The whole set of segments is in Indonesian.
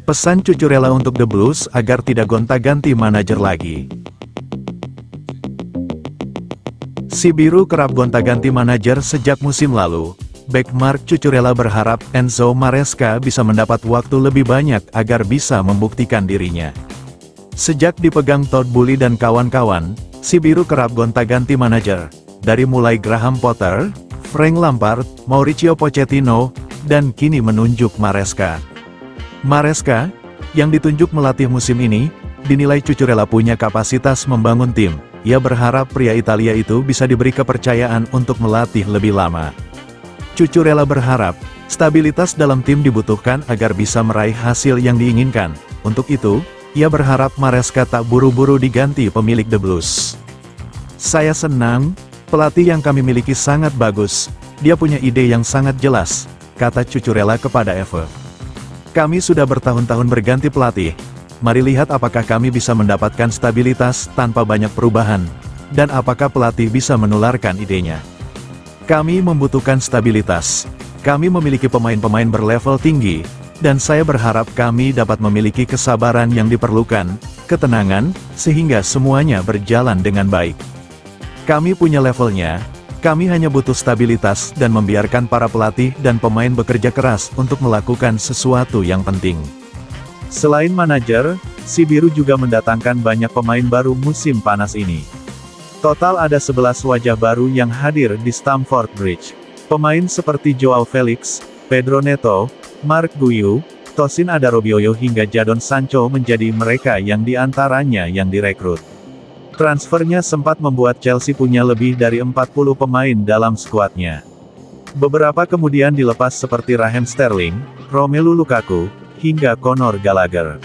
Pesan Cucurella untuk The Blues agar tidak gonta-ganti manajer lagi. Si biru kerap gonta-ganti manajer sejak musim lalu. Bek Marc Cucurella berharap Enzo Maresca bisa mendapat waktu lebih banyak agar bisa membuktikan dirinya. Sejak dipegang Todd Boehly dan kawan-kawan, si biru kerap gonta-ganti manajer, dari mulai Graham Potter, Frank Lampard, Mauricio Pochettino, dan kini menunjuk Maresca. Maresca, yang ditunjuk melatih musim ini, dinilai Cucurella punya kapasitas membangun tim. Ia berharap pria Italia itu bisa diberi kepercayaan untuk melatih lebih lama. Cucurella berharap, stabilitas dalam tim dibutuhkan agar bisa meraih hasil yang diinginkan. Untuk itu, ia berharap Maresca tak buru-buru diganti pemilik The Blues. Saya senang, pelatih yang kami miliki sangat bagus, dia punya ide yang sangat jelas, kata Cucurella kepada Eve. Kami sudah bertahun-tahun berganti pelatih, mari lihat apakah kami bisa mendapatkan stabilitas tanpa banyak perubahan, dan apakah pelatih bisa menularkan idenya. Kami membutuhkan stabilitas. Kami memiliki pemain-pemain berlevel tinggi, dan saya berharap kami dapat memiliki kesabaran yang diperlukan, ketenangan, sehingga semuanya berjalan dengan baik. Kami punya levelnya, kami hanya butuh stabilitas dan membiarkan para pelatih dan pemain bekerja keras untuk melakukan sesuatu yang penting. Selain manajer, si biru juga mendatangkan banyak pemain baru musim panas ini. Total ada 11 wajah baru yang hadir di Stamford Bridge. Pemain seperti Joao Felix, Pedro Neto, Marc Guiu, Tosin Adarabioyo hingga Jadon Sancho menjadi mereka yang diantaranya yang direkrut. Transfernya sempat membuat Chelsea punya lebih dari 40 pemain dalam skuadnya. Beberapa kemudian dilepas seperti Raheem Sterling, Romelu Lukaku, hingga Conor Gallagher.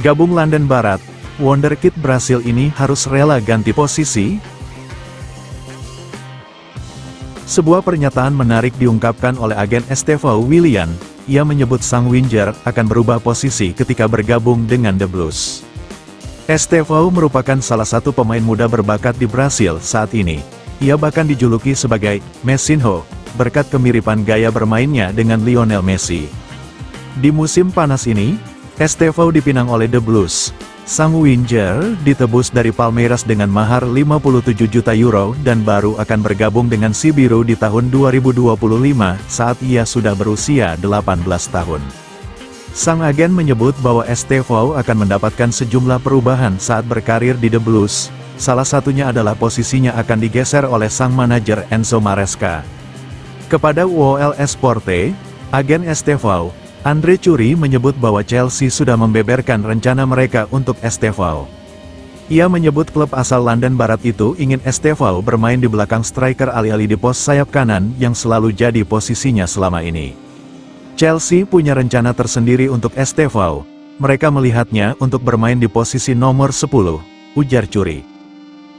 Gabung London Barat, wonderkid Brasil ini harus rela ganti posisi? Sebuah pernyataan menarik diungkapkan oleh agen Estevão Willian. Ia menyebut sang winger akan berubah posisi ketika bergabung dengan The Blues. Estevão merupakan salah satu pemain muda berbakat di Brasil saat ini. Ia bahkan dijuluki sebagai Messinho, berkat kemiripan gaya bermainnya dengan Lionel Messi. Di musim panas ini, Estevão dipinang oleh The Blues. Sang winger ditebus dari Palmeiras dengan mahar 57 juta euro dan baru akan bergabung dengan si biru di tahun 2025 saat ia sudah berusia 18 tahun. Sang agen menyebut bahwa Estevão akan mendapatkan sejumlah perubahan saat berkarir di The Blues. Salah satunya adalah posisinya akan digeser oleh sang manajer Enzo Maresca. Kepada UOL Esporte, agen Estevão, Andre Curi menyebut bahwa Chelsea sudah membeberkan rencana mereka untuk Estevão. Ia menyebut klub asal London Barat itu ingin Estevão bermain di belakang striker alih-alih di pos sayap kanan yang selalu jadi posisinya selama ini. Chelsea punya rencana tersendiri untuk Estevão. Mereka melihatnya untuk bermain di posisi nomor 10, ujar Curi.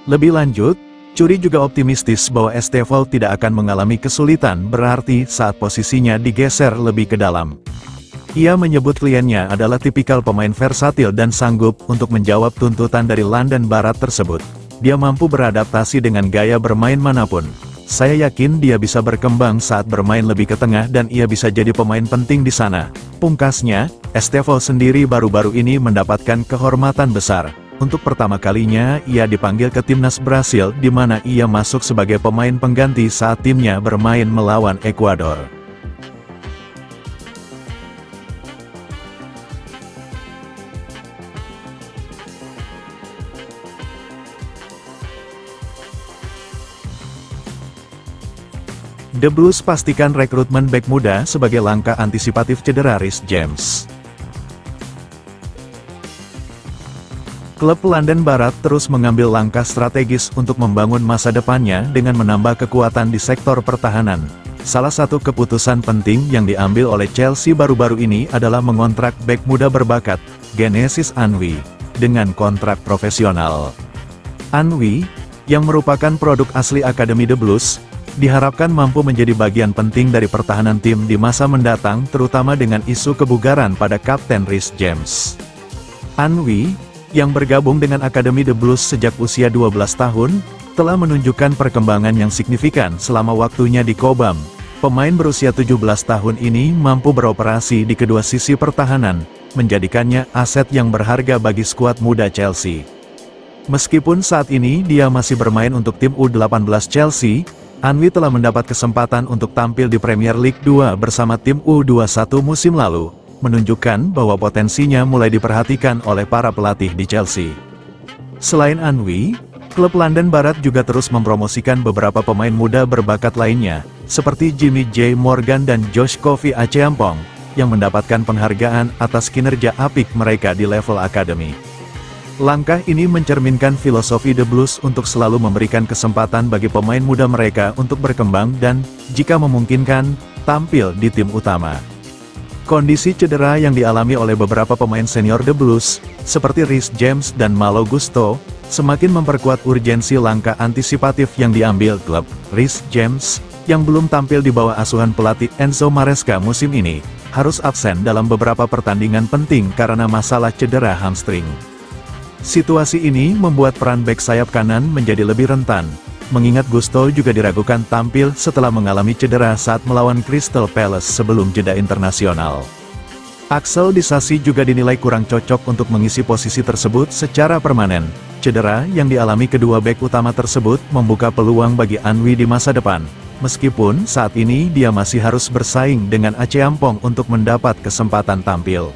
Lebih lanjut, Curi juga optimistis bahwa Estevão tidak akan mengalami kesulitan berarti saat posisinya digeser lebih ke dalam. Ia menyebut kliennya adalah tipikal pemain versatil dan sanggup untuk menjawab tuntutan dari London Barat tersebut. Dia mampu beradaptasi dengan gaya bermain manapun. Saya yakin dia bisa berkembang saat bermain lebih ke tengah dan ia bisa jadi pemain penting di sana. Pungkasnya, Estevão sendiri baru-baru ini mendapatkan kehormatan besar. Untuk pertama kalinya ia dipanggil ke timnas Brasil di mana ia masuk sebagai pemain pengganti saat timnya bermain melawan Ekuador. The Blues pastikan rekrutmen bek muda sebagai langkah antisipatif cedera Reece James. Klub London Barat terus mengambil langkah strategis untuk membangun masa depannya dengan menambah kekuatan di sektor pertahanan. Salah satu keputusan penting yang diambil oleh Chelsea baru-baru ini adalah mengontrak bek muda berbakat, Genesis Anwi, dengan kontrak profesional. Anwi, yang merupakan produk asli Akademi The Blues, diharapkan mampu menjadi bagian penting dari pertahanan tim di masa mendatang terutama dengan isu kebugaran pada Kapten Reece James. Anwi, yang bergabung dengan Akademi The Blues sejak usia 12 tahun, telah menunjukkan perkembangan yang signifikan selama waktunya di Cobham. Pemain berusia 17 tahun ini mampu beroperasi di kedua sisi pertahanan, menjadikannya aset yang berharga bagi skuad muda Chelsea. Meskipun saat ini dia masih bermain untuk tim U18 Chelsea, Anwi telah mendapat kesempatan untuk tampil di Premier League 2 bersama tim U21 musim lalu, menunjukkan bahwa potensinya mulai diperhatikan oleh para pelatih di Chelsea. Selain Anwi, klub London Barat juga terus mempromosikan beberapa pemain muda berbakat lainnya, seperti Jimmy J. Morgan dan Josh Kofi Acheampong, yang mendapatkan penghargaan atas kinerja apik mereka di level akademi. Langkah ini mencerminkan filosofi The Blues untuk selalu memberikan kesempatan bagi pemain muda mereka untuk berkembang dan, jika memungkinkan, tampil di tim utama. Kondisi cedera yang dialami oleh beberapa pemain senior The Blues, seperti Reece James dan Malo Gusto, semakin memperkuat urgensi langkah antisipatif yang diambil klub. Reece James, yang belum tampil di bawah asuhan pelatih Enzo Maresca musim ini, harus absen dalam beberapa pertandingan penting karena masalah cedera hamstring. Situasi ini membuat peran bek sayap kanan menjadi lebih rentan, mengingat Gusto juga diragukan tampil setelah mengalami cedera saat melawan Crystal Palace sebelum jeda internasional. Axel Disasi juga dinilai kurang cocok untuk mengisi posisi tersebut secara permanen. Cedera yang dialami kedua bek utama tersebut membuka peluang bagi Anwi di masa depan, meskipun saat ini dia masih harus bersaing dengan Acheampong untuk mendapat kesempatan tampil.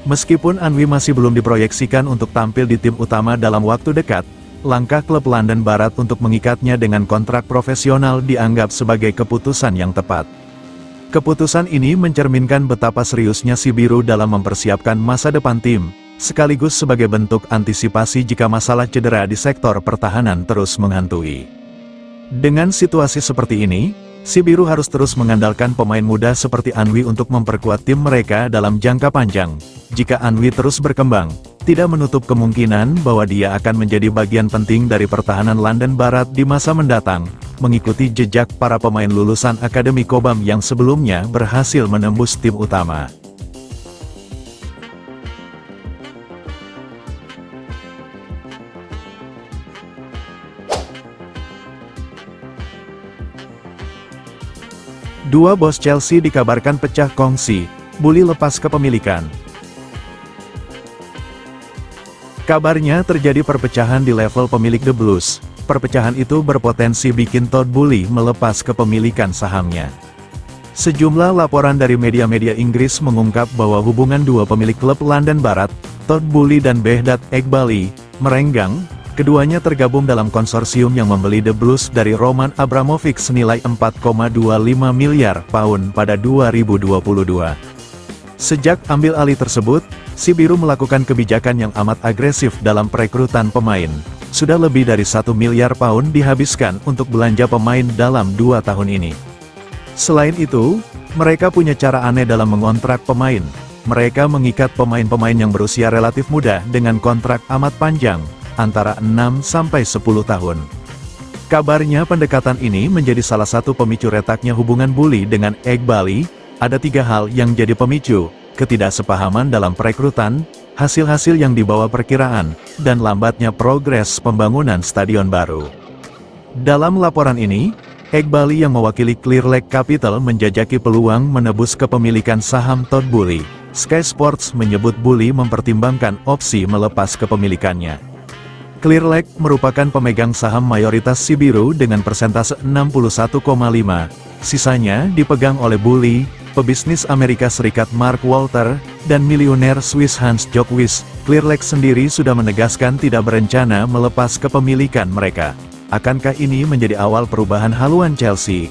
Meskipun Anwi masih belum diproyeksikan untuk tampil di tim utama dalam waktu dekat, langkah klub London Barat untuk mengikatnya dengan kontrak profesional dianggap sebagai keputusan yang tepat. Keputusan ini mencerminkan betapa seriusnya si biru dalam mempersiapkan masa depan tim, sekaligus sebagai bentuk antisipasi jika masalah cedera di sektor pertahanan terus menghantui. Dengan situasi seperti ini, si biru harus terus mengandalkan pemain muda seperti Anwi untuk memperkuat tim mereka dalam jangka panjang. Jika Anwi terus berkembang, tidak menutup kemungkinan bahwa dia akan menjadi bagian penting dari pertahanan London Barat di masa mendatang, mengikuti jejak para pemain lulusan Akademi Cobham yang sebelumnya berhasil menembus tim utama. Dua bos Chelsea dikabarkan pecah kongsi, Bully lepas kepemilikan. Kabarnya terjadi perpecahan di level pemilik The Blues. Perpecahan itu berpotensi bikin Todd Bully melepas kepemilikan sahamnya. Sejumlah laporan dari media-media Inggris mengungkap bahwa hubungan dua pemilik klub London Barat, Todd Bully dan Behdat Eghbali, merenggang. Keduanya tergabung dalam konsorsium yang membeli The Blues dari Roman Abramovich senilai 4,25 miliar pound pada 2022. Sejak ambil alih tersebut, si biru melakukan kebijakan yang amat agresif dalam perekrutan pemain. Sudah lebih dari 1 miliar pound dihabiskan untuk belanja pemain dalam 2 tahun ini. Selain itu, mereka punya cara aneh dalam mengontrak pemain. Mereka mengikat pemain-pemain yang berusia relatif muda dengan kontrak amat panjang, antara 6-10 tahun. Kabarnya pendekatan ini menjadi salah satu pemicu retaknya hubungan Bully dengan Eghbali. Ada 3 hal yang jadi pemicu: ketidaksepahaman dalam perekrutan, hasil-hasil yang di bawah perkiraan, dan lambatnya progres pembangunan stadion baru. Dalam laporan ini, Eghbali yang mewakili Clearlake Capital menjajaki peluang menebus kepemilikan saham Todd Bully. Sky Sports menyebut Bully mempertimbangkan opsi melepas kepemilikannya. Clearlake merupakan pemegang saham mayoritas si biru dengan persentase 61,5. Sisanya dipegang oleh Bully, pebisnis Amerika Serikat Mark Walter, dan miliuner Swiss Hans Jokwies. Clearlake sendiri sudah menegaskan tidak berencana melepas kepemilikan mereka. Akankah ini menjadi awal perubahan haluan Chelsea?